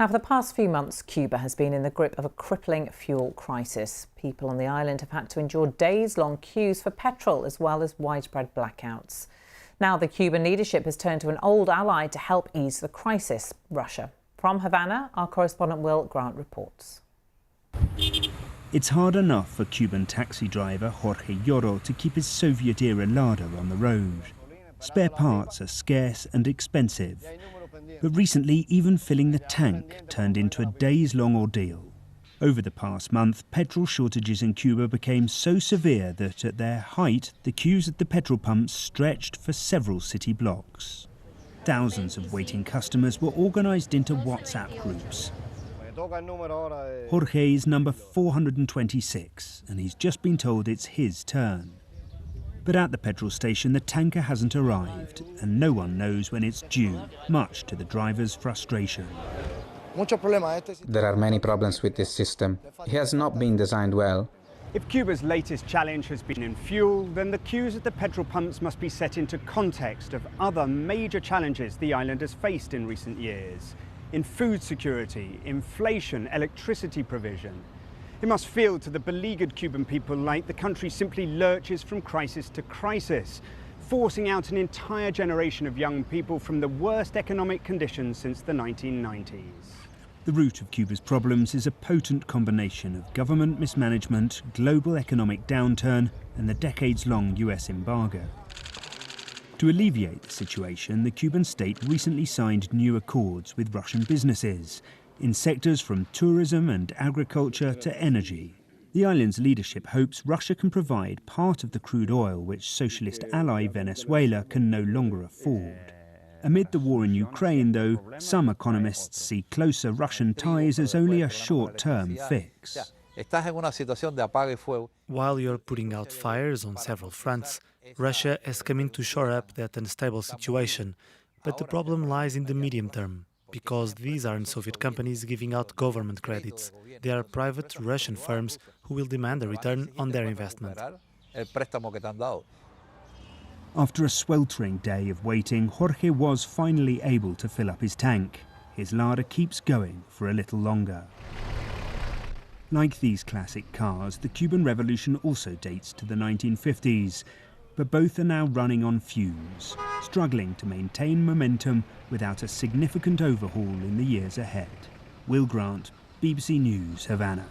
Now, for the past few months, Cuba has been in the grip of a crippling fuel crisis. People on the island have had to endure days-long queues for petrol as well as widespread blackouts. Now, the Cuban leadership has turned to an old ally to help ease the crisis, Russia. From Havana, our correspondent Will Grant reports. It's hard enough for Cuban taxi driver Jorge Lloro to keep his Soviet-era Lada on the road. Spare parts are scarce and expensive. But recently, even filling the tank turned into a days-long ordeal. Over the past month, petrol shortages in Cuba became so severe that at their height, the queues at the petrol pumps stretched for several city blocks. Thousands of waiting customers were organised into WhatsApp groups. Jorge is number 426, and he's just been told it's his turn. But at the petrol station, the tanker hasn't arrived, and no one knows when it's due, much to the driver's frustration. There are many problems with this system. It has not been designed well. If Cuba's latest challenge has been in fuel, then the queues at the petrol pumps must be set into context of other major challenges the island has faced in recent years. In food security, inflation, electricity provision. It must feel to the beleaguered Cuban people like the country simply lurches from crisis to crisis, forcing out an entire generation of young people from the worst economic conditions since the 1990s. The root of Cuba's problems is a potent combination of government mismanagement, global economic downturn, and the decades-long US embargo. To alleviate the situation, the Cuban state recently signed new accords with Russian businesses in sectors from tourism and agriculture to energy. The island's leadership hopes Russia can provide part of the crude oil which socialist ally Venezuela can no longer afford. Amid the war in Ukraine, though, some economists see closer Russian ties as only a short-term fix. While you're putting out fires on several fronts, Russia has come in to shore up that unstable situation. But the problem lies in the medium term, because these aren't Soviet companies giving out government credits. They are private Russian firms who will demand a return on their investment. After a sweltering day of waiting, Jorge was finally able to fill up his tank. His Lada keeps going for a little longer. Like these classic cars, the Cuban Revolution also dates to the 1950s, but both are now running on fumes, struggling to maintain momentum without a significant overhaul in the years ahead. Will Grant, BBC News, Havana.